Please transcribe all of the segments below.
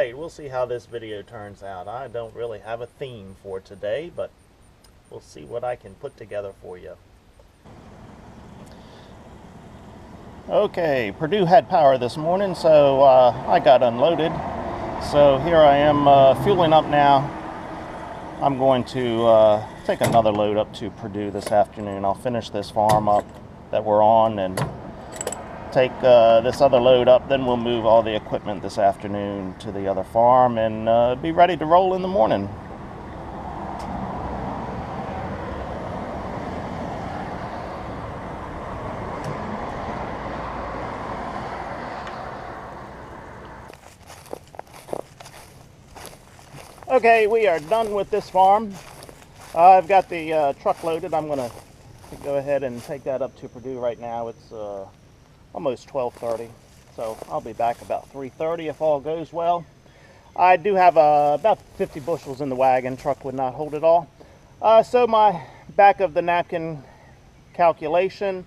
Alright, we'll see how this video turns out. I don't really have a theme for today, but we'll see what I can put together for you. Okay, Purdue had power this morning, so I got unloaded. So here I am fueling up now. I'm going to take another load up to Purdue this afternoon. I'll finish this farm up that we're on and take this other load up, then we'll move all the equipment this afternoon to the other farm and be ready to roll in the morning. Okay, we are done with this farm. I've got the truck loaded. I'm going to go ahead and take that up to Purdue right now. It's almost 12:30, so I'll be back about 3:30 if all goes well. I do have about 50 bushels in the wagon. Truck would not hold it all. So my back of the napkin calculation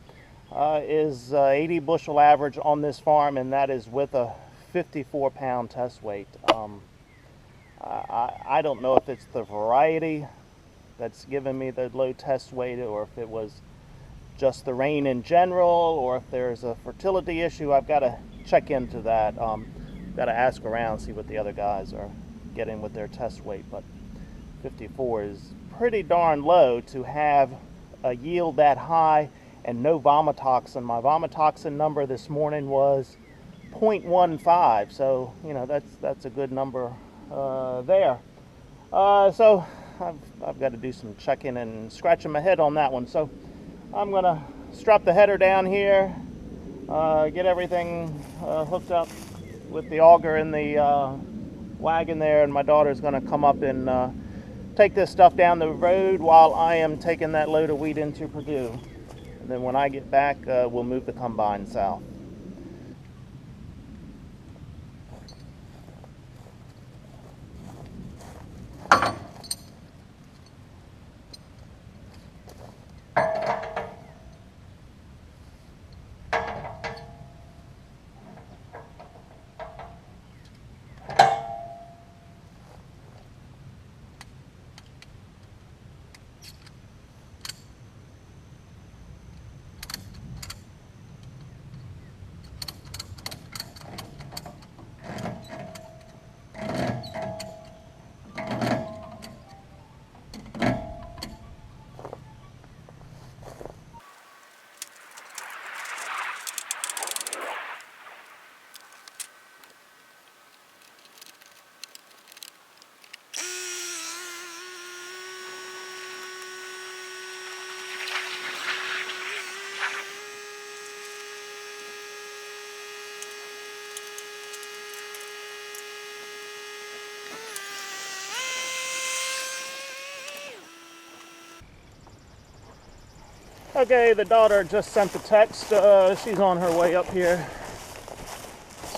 is 80 bushel average on this farm, and that is with a 54-pound test weight. I don't know if it's the variety that's given me the low test weight, or if it was just the rain in general, or if there's a fertility issue. I've got to check into that. Got to ask around, see what the other guys are getting with their test weight. But 54 is pretty darn low to have a yield that high and no vomitoxin. My vomitoxin number this morning was 0.15, so you know that's a good number there. So I've got to do some checking and scratching my head on that one. So I'm going to strap the header down here, get everything hooked up with the auger in the wagon there, and my daughter's going to come up and take this stuff down the road while I am taking that load of wheat into Purdue. And then when I get back, we'll move the combine south. Okay, the daughter just sent the text. She's on her way up here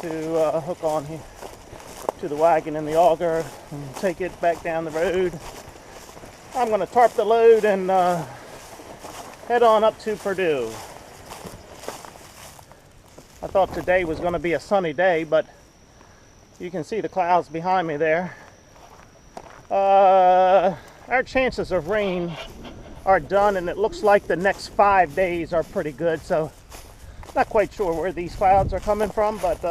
to hook on here to the wagon and the auger and take it back down the road. I'm going to tarp the load and head on up to Purdue. I thought today was going to be a sunny day, but you can see the clouds behind me there. Our chances of rain are done, and it looks like the next 5 days are pretty good, so not quite sure where these clouds are coming from, but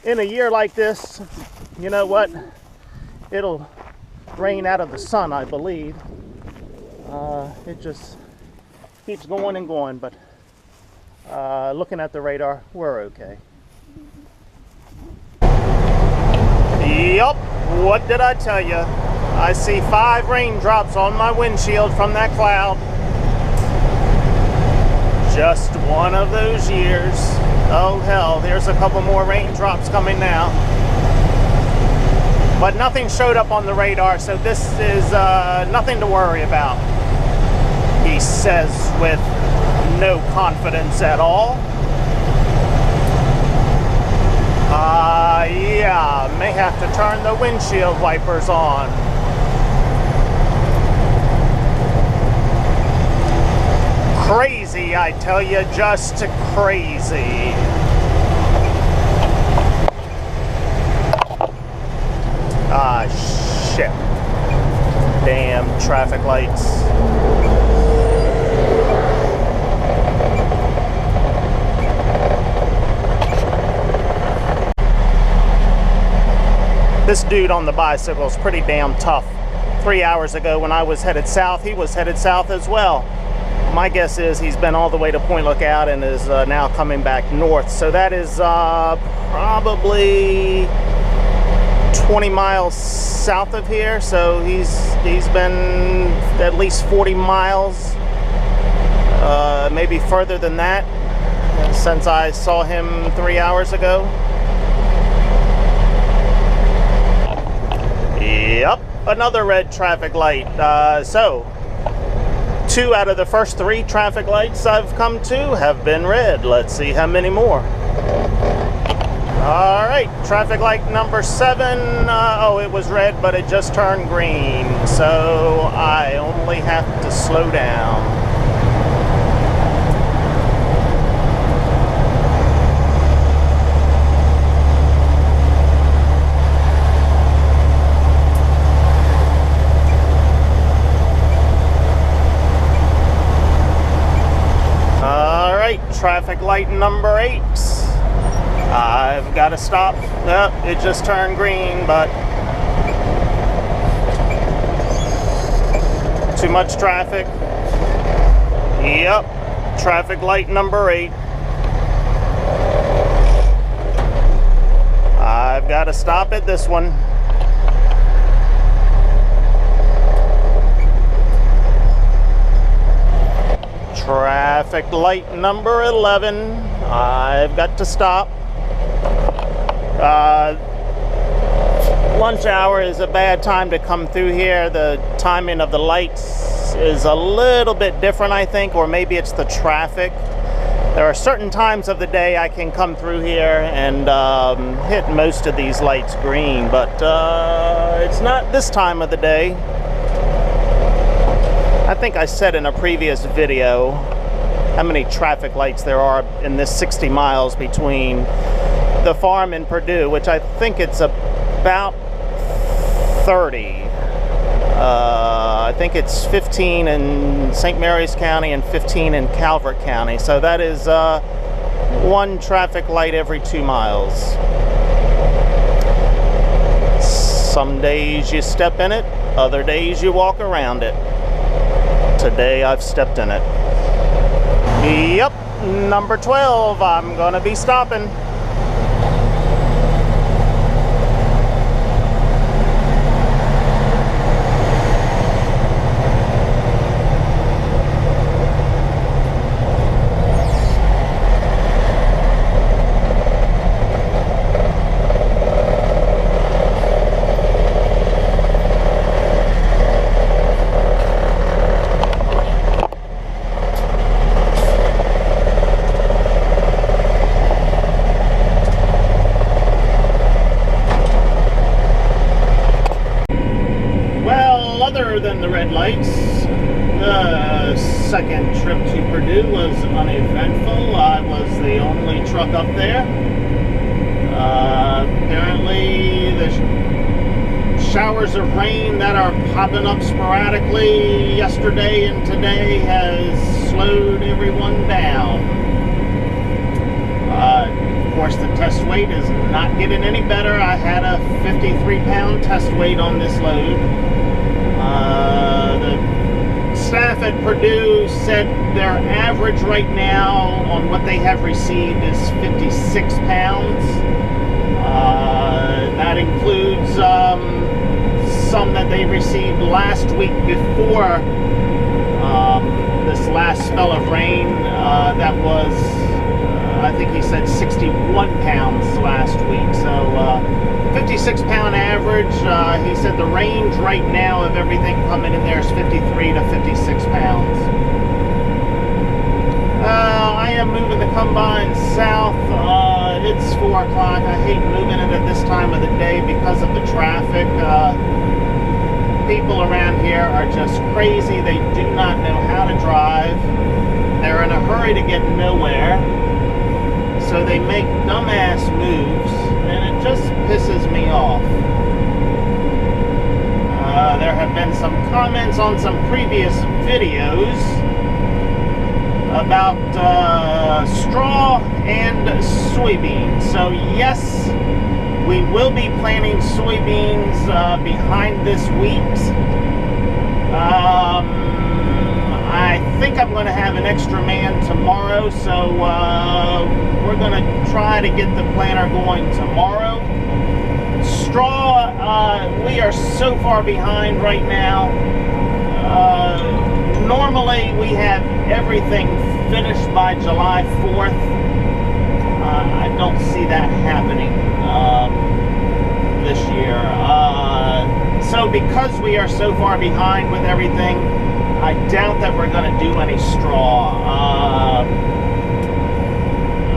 in a year like this, you know what, it'll rain out of the sun, I believe. It just keeps going and going, but looking at the radar, we're okay. Yup, what did I tell you? I see 5 raindrops on my windshield from that cloud. Just one of those years. Oh hell, there's a couple more raindrops coming now. But nothing showed up on the radar, so this is nothing to worry about, he says with no confidence at all. Yeah, may have to turn the windshield wipers on. Crazy, I tell you, just crazy. lights. This dude on the bicycle is pretty damn tough. 3 hours ago when I was headed south, he was headed south as well. My guess is he's been all the way to Point Lookout and is now coming back north. So that is probably 20 miles south of here. So he's been at least 40 miles, maybe further than that, since I saw him 3 hours ago. Yep, another red traffic light. So 2 out of the first 3 traffic lights I've come to have been red. Let's see how many more. All right, traffic light number 7. Oh, it was red, but it just turned green. So I only have to slow down. Traffic light number 8. I've got to stop. Nope, it just turned green, but too much traffic. Yep, traffic light number 8. I've got to stop at this one. Traffic light number 11. I've got to stop. Lunch hour is a bad time to come through here. The timing of the lights is a little bit different, I think, or maybe it's the traffic. There are certain times of the day I can come through here and hit most of these lights green, but it's not this time of the day. I think I said in a previous video how many traffic lights there are in this 60 miles between the farm and Purdue, which I think it's about 30. I think it's 15 in St. Mary's County and 15 in Calvert County. So that is 1 traffic light every 2 miles. Some days you step in it, other days you walk around it. Today I've stepped in it. Yep, number 12, I'm gonna be stopping. Than the red lights, the second trip to Purdue was uneventful. I was the only truck up there. Apparently the showers of rain that are popping up sporadically yesterday and today has slowed everyone down. Of course, the test weight is not getting any better. I had a 53-pound test weight on this load. The staff at Purdue said their average right now on what they have received is 56 pounds. That includes some that they received last week before this last spell of rain. That was, I think he said 61 pounds last week. So 56-pound average. He said the range right now of everything coming in there is 53 to 56 pounds. I am moving the combine south. It's 4 o'clock. I hate moving it at this time of the day because of the traffic. People around here are just crazy. They do not know how to drive. They're in a hurry to get nowhere. So they make dumbass moves, and it just pisses me off. There have been some comments on some previous videos about straw and soybeans. So yes, we will be planting soybeans behind this wheat. I think I'm going to have an extra man tomorrow, so we're going to try to get the planter going tomorrow. Straw, we are so far behind right now. Normally we have everything finished by July 4th. I don't see that happening this year. So because we are so far behind with everything, I doubt that we're going to do any straw.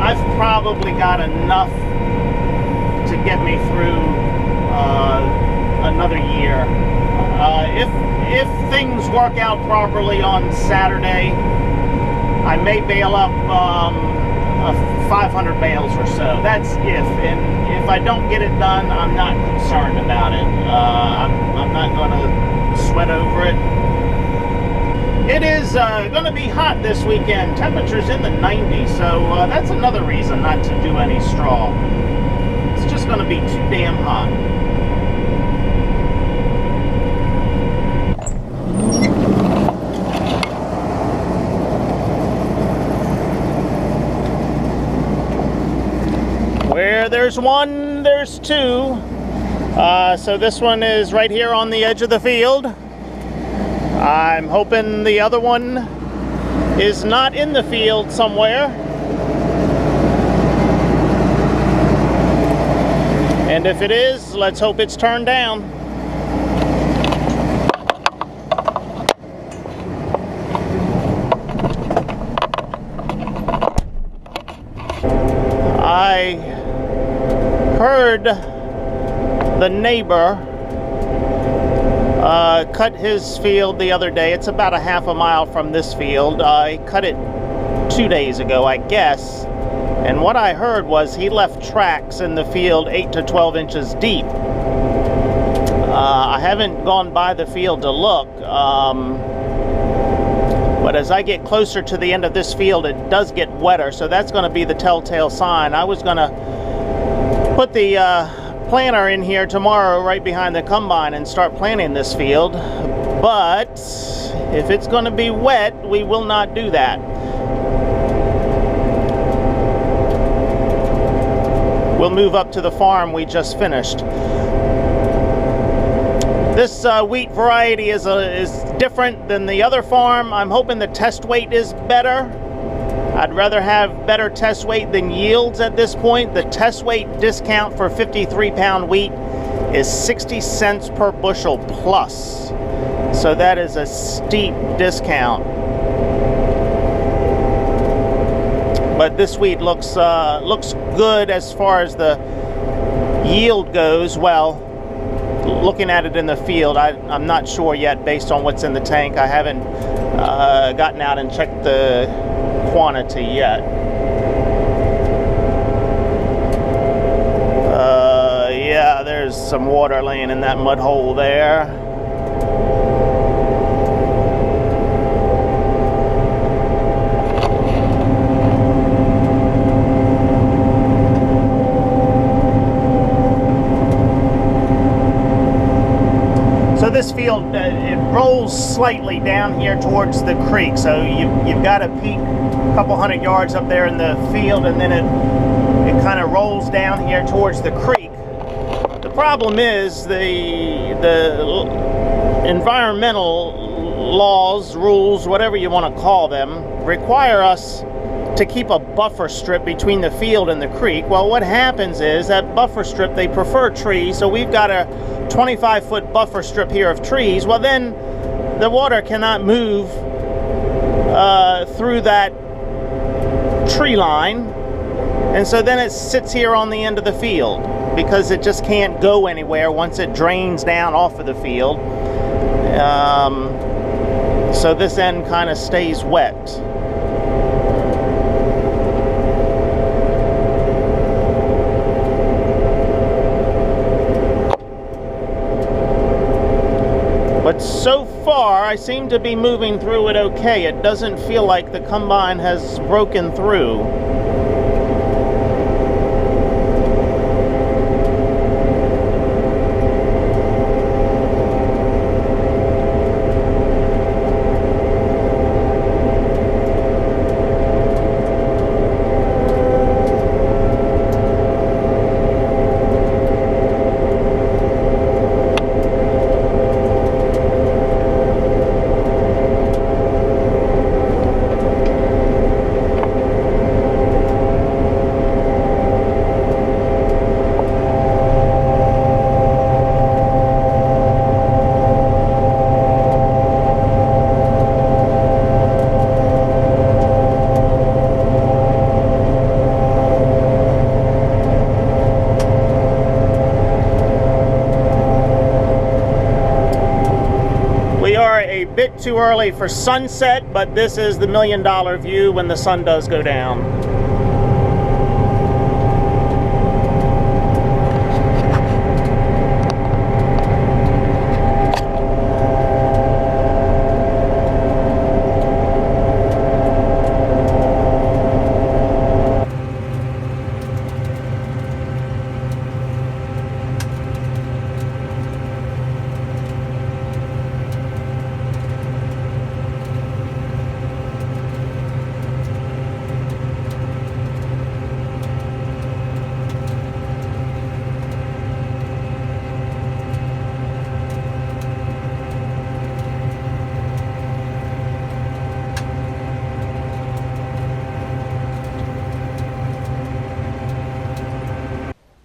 I've probably got enough to get me through another year. If things work out properly on Saturday, I may bail up 500 bales or so. That's if I don't get it done, I'm not concerned about it. I'm not going to sweat over it. It is going to be hot this weekend. Temperatures in the 90s, so that's another reason not to do any straw. It's just going to be too damn hot. Where there's one, there's two. So this one is right here on the edge of the field. I'm hoping the other one is not in the field somewhere. And if it is, let's hope it's turned down. I heard the neighbor cut his field the other day. It's about a half a mile from this field. I cut it 2 days ago, I guess. And what I heard was he left tracks in the field 8 to 12 inches deep. I haven't gone by the field to look. But as I get closer to the end of this field, it does get wetter. So that's going to be the telltale sign. I was going to put the planter in here tomorrow right behind the combine and start planting this field, but if it's going to be wet, we will not do that. We'll move up to the farm we just finished. This wheat variety is different than the other farm. I'm hoping the test weight is better. I'd rather have better test weight than yields at this point. The test weight discount for 53-pound wheat is 60 cents per bushel plus. So that is a steep discount. But this wheat looks good as far as the yield goes. Well, looking at it in the field, I'm not sure yet based on what's in the tank. I haven't gotten out and checked the quantity yet. Yeah, there's some water laying in that mud hole there. So this field, it rolls slightly down here towards the creek, so you've got to peek a couple hundred yards up there in the field, and then it kind of rolls down here towards the creek. The problem is the environmental laws, rules, whatever you want to call them, require us to keep a buffer strip between the field and the creek. Well, what happens is that buffer strip, they prefer trees, so we've got a 25-foot buffer strip here of trees. Well, then the water cannot move through that tree line, and so then it sits here on the end of the field because it just can't go anywhere once it drains down off of the field. So this end kind of stays wet. But so far, I seem to be moving through it okay. It doesn't feel like the combine has broken through. A bit too early for sunset, but this is the $1 million view when the sun does go down.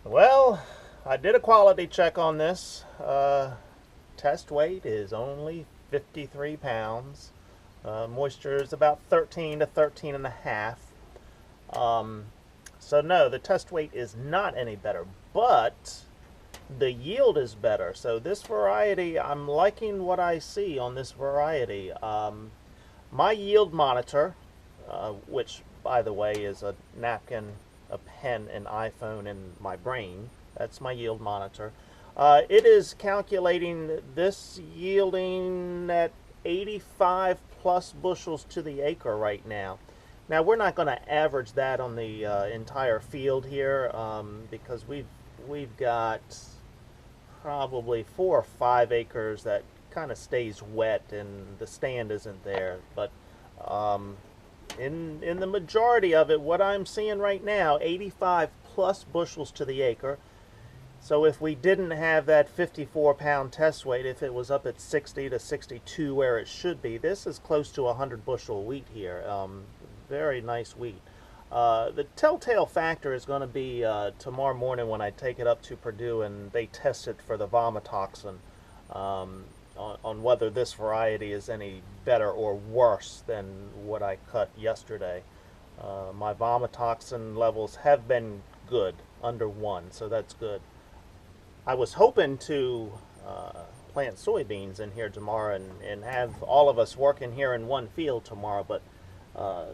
Well, I did a quality check on this. Test weight is only 53 pounds. Moisture is about 13 to 13 and a half. So no, the test weight is not any better, but the yield is better. So this variety, I'm liking what I see on this variety. My yield monitor, which by the way is a napkin, a pen, an iPhone, and my brain. That's my yield monitor. It is calculating this yielding at 85 plus bushels to the acre right now. Now we're not going to average that on the entire field here because we've got probably 4 or 5 acres that kind of stays wet and the stand isn't there. But in the majority of it, what I'm seeing right now, 85 plus bushels to the acre. So if we didn't have that 54 pound test weight, if it was up at 60 to 62 where it should be, this is close to 100 bushel wheat here. Very nice wheat. The telltale factor is going to be tomorrow morning when I take it up to Purdue and they test it for the vomitoxin. On whether this variety is any better or worse than what I cut yesterday. My vomitoxin levels have been good, under 1, so that's good. I was hoping to plant soybeans in here tomorrow and have all of us working here in one field tomorrow, but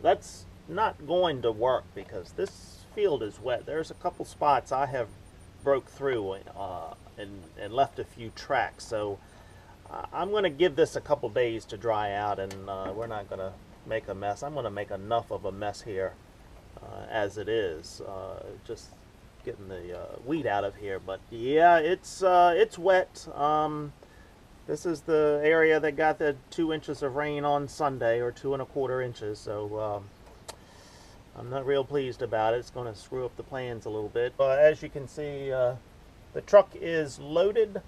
that's not going to work because this field is wet. There's a couple spots I have broke through and left a few tracks, so I'm going to give this a couple days to dry out, and we're not going to make a mess. I'm going to make enough of a mess here as it is, just getting the weed out of here. But yeah, it's wet. This is the area that got the 2 inches of rain on Sunday, or 2 1/4 inches. So I'm not real pleased about it. It's going to screw up the plans a little bit. As you can see, the truck is loaded.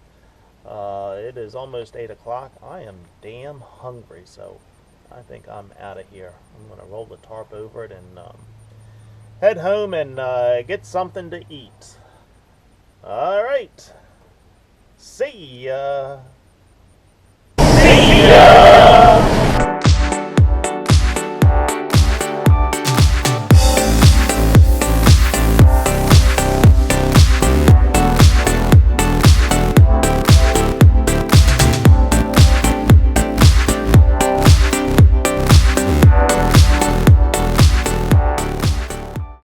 It is almost 8 o'clock. I am damn hungry, so I think I'm out of here. I'm going to roll the tarp over it and head home and get something to eat. All right. See ya. See ya.